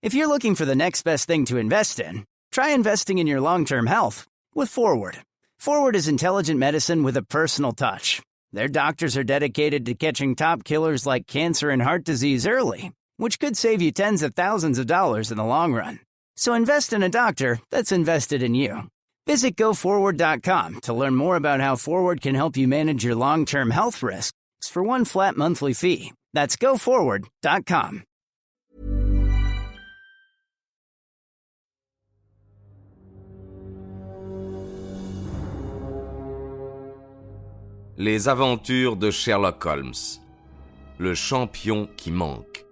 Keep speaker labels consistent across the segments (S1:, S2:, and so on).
S1: If you're looking for the next best thing to invest in, try investing in your long-term health with Forward. Forward is intelligent medicine with a personal touch. Their doctors are dedicated to catching top killers like cancer and heart disease early, which could save you tens of thousands of dollars in the long run. So invest in a doctor that's invested in you. Visit GoForward.com to learn more about how Forward can help you manage your long-term health risks for one flat monthly fee. That's GoForward.com.
S2: Les aventures de Sherlock Holmes. Le champion qui manque.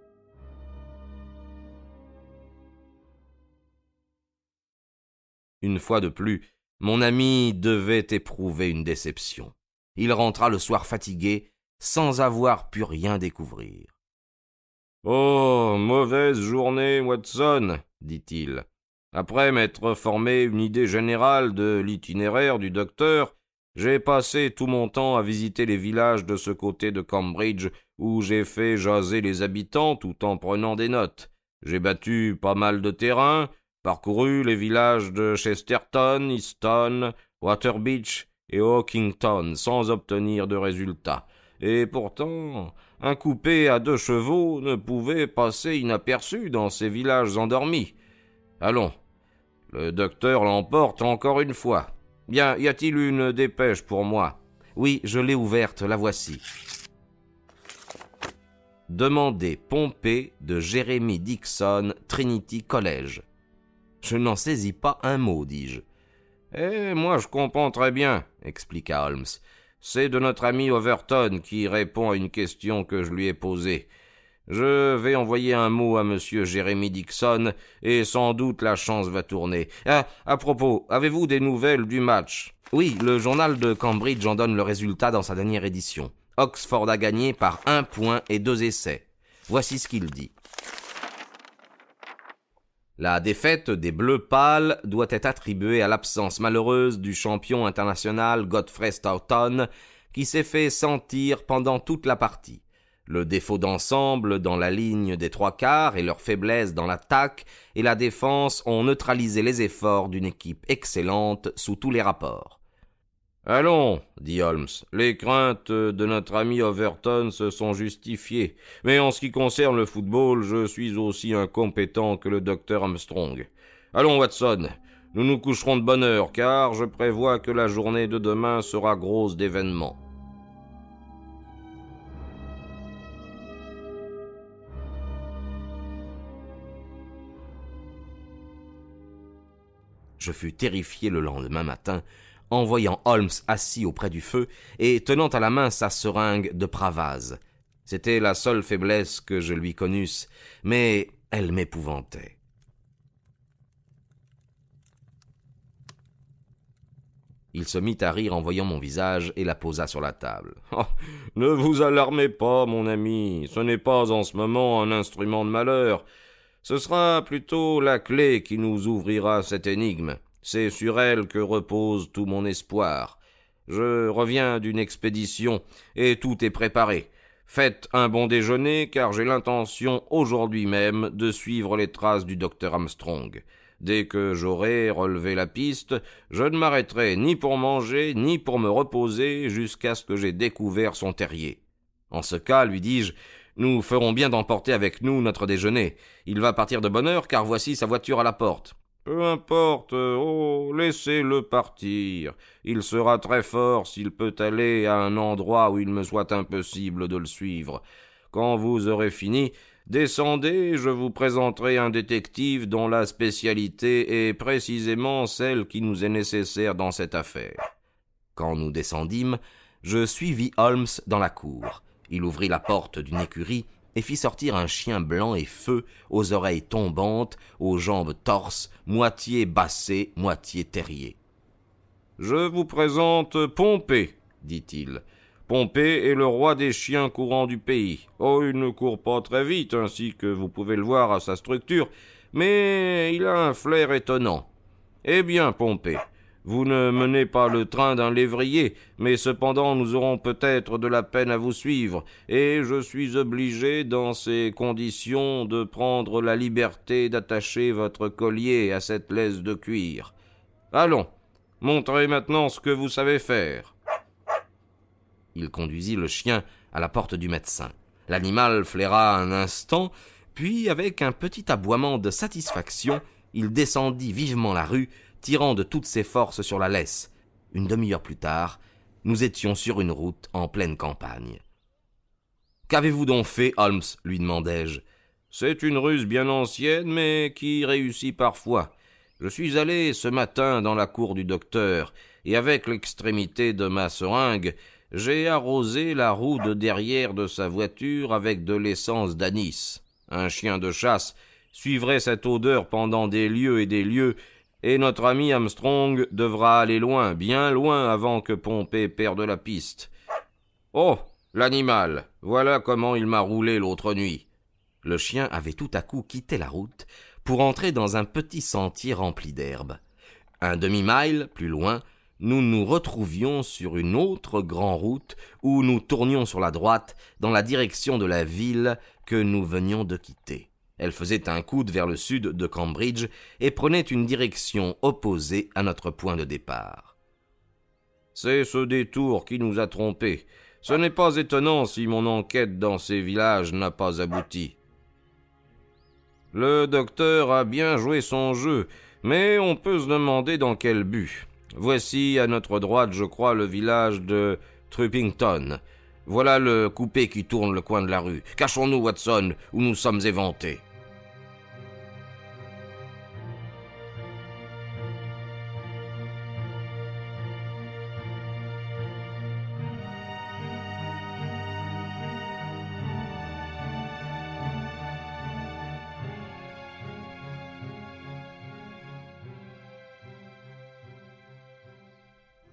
S2: Une fois de plus, mon ami devait éprouver une déception. Il rentra le soir fatigué, sans avoir pu rien découvrir. « Oh, mauvaise journée, Watson, » dit-il. Après m'être formé une idée générale de l'itinéraire du docteur, j'ai passé tout mon temps à visiter les villages de ce côté de Cambridge où j'ai fait jaser les habitants tout en prenant des notes. J'ai battu pas mal de terrain, parcouru les villages de Chesterton, Easton, Waterbeach et Hawkington sans obtenir de résultat. Et pourtant, un coupé à 2 chevaux ne pouvait passer inaperçu dans ces villages endormis. Allons, le docteur l'emporte encore une fois. Bien, y a-t-il une dépêche pour moi ? Oui, je l'ai ouverte, la voici. Demandez Pompée de Jérémie Dixon, Trinity College. Je n'en saisis pas un mot, dis-je. Moi je comprends très bien, expliqua Holmes. C'est de notre ami Overton qui répond à une question que je lui ai posée. Je vais envoyer un mot à monsieur Jérémie Dixon et sans doute la chance va tourner. À propos, avez-vous des nouvelles du match ? Oui, le journal de Cambridge en donne le résultat dans sa dernière édition. Oxford a gagné par 1 point et 2 essais. Voici ce qu'il dit. La défaite des Bleus pâles doit être attribuée à l'absence malheureuse du champion international Godfrey Stoughton qui s'est fait sentir pendant toute la partie. Le défaut d'ensemble dans la ligne des 3/4 et leur faiblesse dans l'attaque et la défense ont neutralisé les efforts d'une équipe excellente sous tous les rapports. « Allons, dit Holmes, les craintes de notre ami Overton se sont justifiées, mais en ce qui concerne le football, je suis aussi incompétent que le docteur Armstrong. Allons, Watson, nous nous coucherons de bonne heure, car je prévois que la journée de demain sera grosse d'événements. » Je fus terrifié le lendemain matin en voyant Holmes assis auprès du feu et tenant à la main sa seringue de Pravaz. C'était la seule faiblesse que je lui connusse, mais elle m'épouvantait. Il se mit à rire en voyant mon visage et la posa sur la table. « Oh, ne vous alarmez pas, mon ami, ce n'est pas en ce moment un instrument de malheur. Ce sera plutôt la clé qui nous ouvrira cette énigme. C'est sur elle que repose tout mon espoir. Je reviens d'une expédition et tout est préparé. Faites un bon déjeuner car j'ai l'intention aujourd'hui même de suivre les traces du docteur Armstrong. Dès que j'aurai relevé la piste, je ne m'arrêterai ni pour manger ni pour me reposer jusqu'à ce que j'aie découvert son terrier. En ce cas, lui dis-je, nous ferons bien d'emporter avec nous notre déjeuner. Il va partir de bonne heure car voici sa voiture à la porte. Peu importe, laissez-le partir. Il sera très fort s'il peut aller à un endroit où il me soit impossible de le suivre. Quand vous aurez fini, descendez, je vous présenterai un détective dont la spécialité est précisément celle qui nous est nécessaire dans cette affaire. Quand nous descendîmes, je suivis Holmes dans la cour. Il ouvrit la porte d'une écurie et fit sortir un chien blanc et feu, aux oreilles tombantes, aux jambes torses, moitié bassé, moitié terrier. « Je vous présente Pompée, dit-il. Pompée est le roi des chiens courants du pays. Oh, il ne court pas très vite, ainsi que vous pouvez le voir à sa structure, mais il a un flair étonnant. Eh bien, Pompée, Vous ne menez pas le train d'un lévrier, mais cependant nous aurons peut-être de la peine à vous suivre, et je suis obligé, dans ces conditions, de prendre la liberté d'attacher votre collier à cette laisse de cuir. Allons, montrez maintenant ce que vous savez faire. » Il conduisit le chien à la porte du médecin. L'animal flaira un instant, puis, avec un petit aboiement de satisfaction, il descendit vivement la rue, tirant de toutes ses forces sur la laisse. Une demi-heure plus tard, nous étions sur une route en pleine campagne. « Qu'avez-vous donc fait, Holmes ?» lui demandai-je. « C'est une ruse bien ancienne, mais qui réussit parfois. Je suis allé ce matin dans la cour du docteur, et avec l'extrémité de ma seringue, j'ai arrosé la roue de derrière de sa voiture avec de l'essence d'anis. Un chien de chasse suivrait cette odeur pendant des lieues et des lieues, et notre ami Armstrong devra aller loin, bien loin, avant que Pompée perde la piste. Oh, l'animal, voilà comment il m'a roulé l'autre nuit. » Le chien avait tout à coup quitté la route pour entrer dans un petit sentier rempli d'herbe. Un demi-mille plus loin, nous nous retrouvions sur une autre grande route où nous tournions sur la droite dans la direction de la ville que nous venions de quitter. Elle faisait un coude vers le sud de Cambridge et prenait une direction opposée à notre point de départ. « C'est ce détour qui nous a trompés. Ce n'est pas étonnant si mon enquête dans ces villages n'a pas abouti. Le docteur a bien joué son jeu, mais on peut se demander dans quel but. Voici à notre droite, je crois, le village de Truppington. Voilà le coupé qui tourne le coin de la rue. Cachons-nous, Watson, où nous sommes éventés. »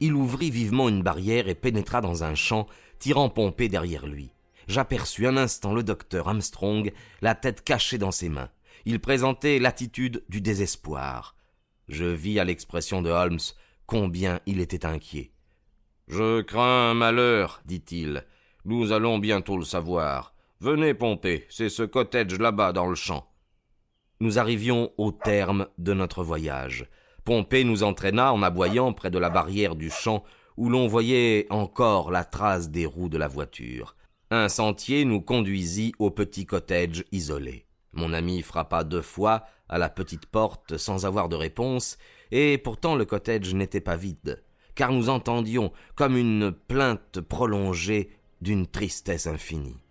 S2: Il ouvrit vivement une barrière et pénétra dans un champ, tirant Pompée derrière lui. J'aperçus un instant le docteur Armstrong, la tête cachée dans ses mains. Il présentait l'attitude du désespoir. Je vis à l'expression de Holmes combien il était inquiet. « Je crains un malheur, dit-il. Nous allons bientôt le savoir. Venez, Pompée, c'est ce cottage là-bas dans le champ. » Nous arrivions au terme de notre voyage. Pompée nous entraîna en aboyant près de la barrière du champ où l'on voyait encore la trace des roues de la voiture. Un sentier nous conduisit au petit cottage isolé. Mon ami frappa 2 fois à la petite porte sans avoir de réponse, et pourtant le cottage n'était pas vide, car nous entendions comme une plainte prolongée d'une tristesse infinie.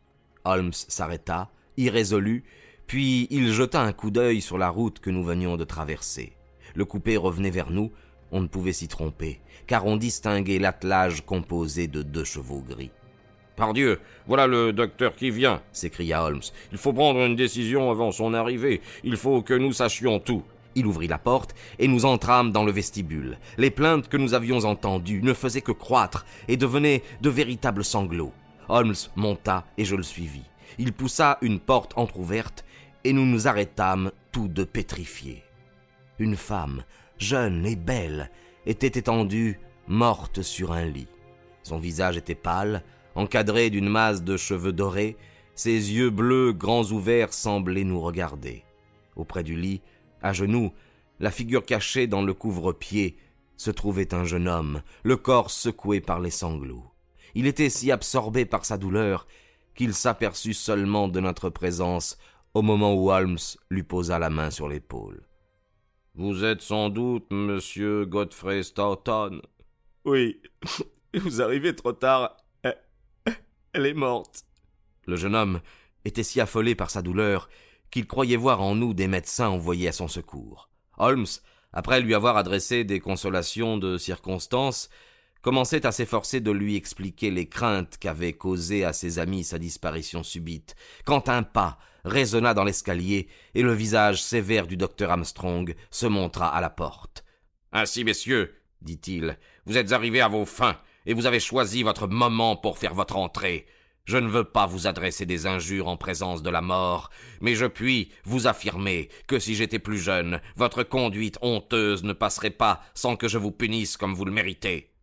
S2: Holmes s'arrêta, irrésolu, puis il jeta un coup d'œil sur la route que nous venions de traverser. Le coupé revenait vers nous, on ne pouvait s'y tromper, car on distinguait l'attelage composé de 2 chevaux gris. « Pardieu, voilà le docteur qui vient !» s'écria Holmes. « Il faut prendre une décision avant son arrivée. Il faut que nous sachions tout. » Il ouvrit la porte et nous entrâmes dans le vestibule. Les plaintes que nous avions entendues ne faisaient que croître et devenaient de véritables sanglots. Holmes monta et je le suivis. Il poussa une porte entr'ouverte et nous nous arrêtâmes tous 2 pétrifiés. Une femme, jeune et belle, était étendue, morte sur un lit. Son visage était pâle, encadré d'une masse de cheveux dorés, ses yeux bleus grands ouverts semblaient nous regarder. Auprès du lit, à genoux, la figure cachée dans le couvre-pied, se trouvait un jeune homme, le corps secoué par les sanglots. Il était si absorbé par sa douleur qu'il s'aperçut seulement de notre présence au moment où Holmes lui posa la main sur l'épaule. « Vous êtes sans doute Monsieur Godfrey Staunton. »« Oui, vous arrivez trop tard. Elle est morte. » Le jeune homme était si affolé par sa douleur qu'il croyait voir en nous des médecins envoyés à son secours. Holmes, après lui avoir adressé des consolations de circonstance, commençait à s'efforcer de lui expliquer les craintes qu'avait causées à ses amis sa disparition subite, quand un pas résonna dans l'escalier et le visage sévère du docteur Armstrong se montra à la porte. « Ainsi, messieurs, dit-il, vous êtes arrivés à vos fins et vous avez choisi votre moment pour faire votre entrée. Je ne veux pas vous adresser des injures en présence de la mort, mais je puis vous affirmer que si j'étais plus jeune, votre conduite honteuse ne passerait pas sans que je vous punisse comme vous le méritez. »«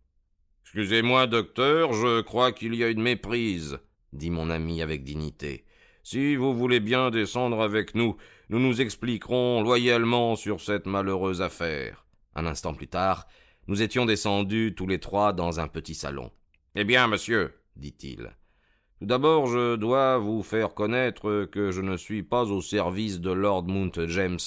S2: Excusez-moi, docteur, je crois qu'il y a une méprise, » dit mon ami avec dignité. « Si vous voulez bien descendre avec nous, nous nous expliquerons loyalement sur cette malheureuse affaire. » Un instant plus tard, nous étions descendus tous les trois dans un petit salon. « Eh bien, monsieur, » dit-il, « tout d'abord, je dois vous faire connaître que je ne suis pas au service de Lord Mountjames,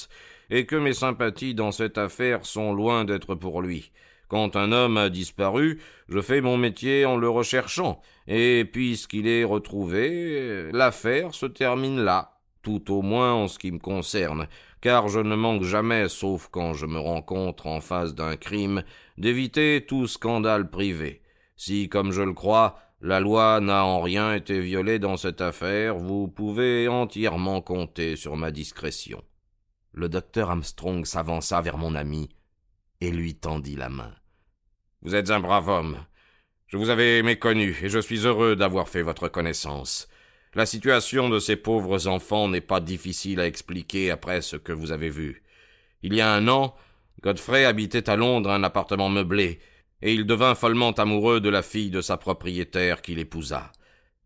S2: et que mes sympathies dans cette affaire sont loin d'être pour lui. Quand un homme a disparu, je fais mon métier en le recherchant, et puisqu'il est retrouvé, l'affaire se termine là, tout au moins en ce qui me concerne, car je ne manque jamais, sauf quand je me rencontre en face d'un crime, d'éviter tout scandale privé. Si, comme je le crois, la loi n'a en rien été violée dans cette affaire, vous pouvez entièrement compter sur ma discrétion. » Le docteur Armstrong s'avança vers mon ami et lui tendit la main. « Vous êtes un brave homme. Je vous avais méconnu et je suis heureux d'avoir fait votre connaissance. La situation de ces pauvres enfants n'est pas difficile à expliquer après ce que vous avez vu. Il y a 1 an, Godfrey habitait à Londres un appartement meublé, et il devint follement amoureux de la fille de sa propriétaire qu'il épousa.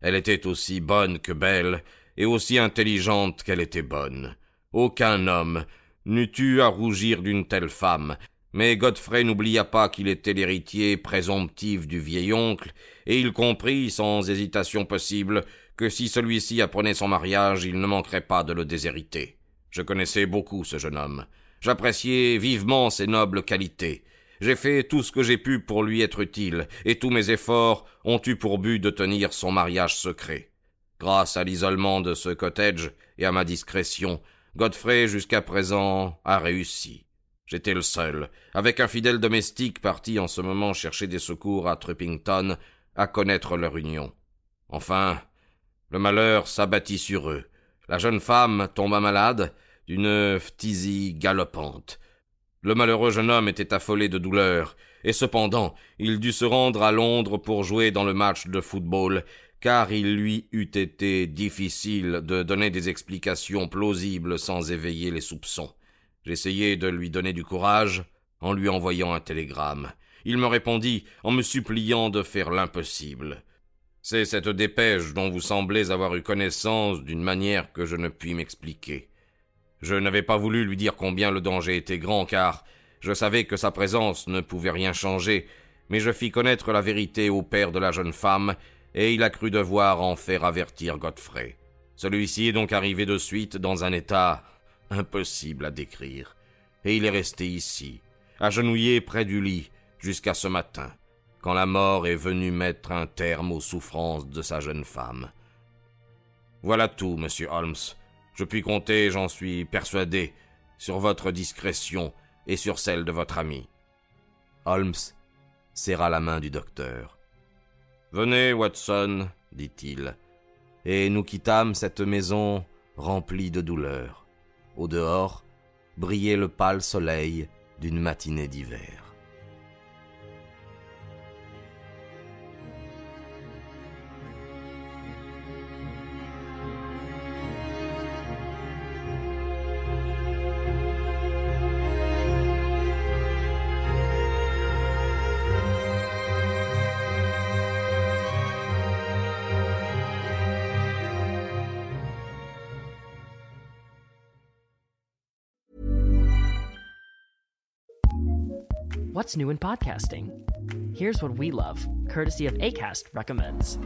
S2: Elle était aussi bonne que belle, et aussi intelligente qu'elle était bonne. Aucun homme n'eût eu à rougir d'une telle femme, mais Godfrey n'oublia pas qu'il était l'héritier présomptif du vieil oncle, et il comprit, sans hésitation possible, que si celui-ci apprenait son mariage, il ne manquerait pas de le déshériter. Je connaissais beaucoup ce jeune homme. J'appréciais vivement ses nobles qualités. J'ai fait tout ce que j'ai pu pour lui être utile, et tous mes efforts ont eu pour but de tenir son mariage secret. Grâce à l'isolement de ce cottage et à ma discrétion, Godfrey, jusqu'à présent, a réussi. J'étais le seul, avec un fidèle domestique parti en ce moment chercher des secours à Truppington, à connaître leur union. Enfin, le malheur s'abattit sur eux. La jeune femme tomba malade d'une phtisie galopante. Le malheureux jeune homme était affolé de douleur, et cependant, il dut se rendre à Londres pour jouer dans le match de football, car il lui eût été difficile de donner des explications plausibles sans éveiller les soupçons. J'essayai de lui donner du courage en lui envoyant un télégramme. Il me répondit en me suppliant de faire l'impossible. C'est cette dépêche dont vous semblez avoir eu connaissance d'une manière que je ne puis m'expliquer. Je n'avais pas voulu lui dire combien le danger était grand, car je savais que sa présence ne pouvait rien changer, mais je fis connaître la vérité au père de la jeune femme, et il a cru devoir en faire avertir Godfrey. Celui-ci est donc arrivé de suite dans un état impossible à décrire, et il est resté ici, agenouillé près du lit, jusqu'à ce matin, quand la mort est venue mettre un terme aux souffrances de sa jeune femme. Voilà tout, monsieur Holmes. Je puis compter, j'en suis persuadé, sur votre discrétion et sur celle de votre ami. » Holmes serra la main du docteur. « Venez, Watson, dit-il, et nous quittâmes cette maison remplie de douleur. Au dehors brillait le pâle soleil d'une matinée d'hiver.
S3: What's new in podcasting? Here's what we love, courtesy of Acast recommends.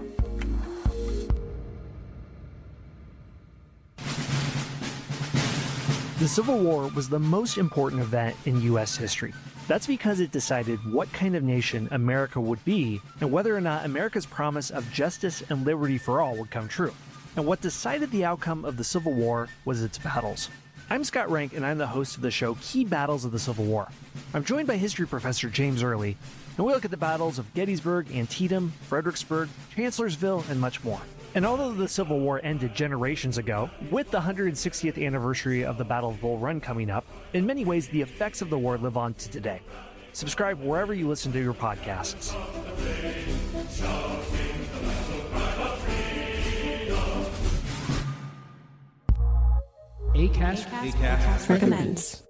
S4: The Civil War was the most important event in U.S. history. That's because it decided what kind of nation America would be and whether or not America's promise of justice and liberty for all would come true. And what decided the outcome of the Civil War was its battles. I'm Scott Rank, and I'm the host of the show Key Battles of the Civil War. I'm joined by history professor James Early, and we look at the battles of Gettysburg, Antietam, Fredericksburg, Chancellorsville, and much more. And although the Civil War ended generations ago, with the 160th anniversary of the Battle of Bull Run coming up, in many ways the effects of the war live on to today. Subscribe wherever you listen to your podcasts.
S3: ACAST
S5: recommends.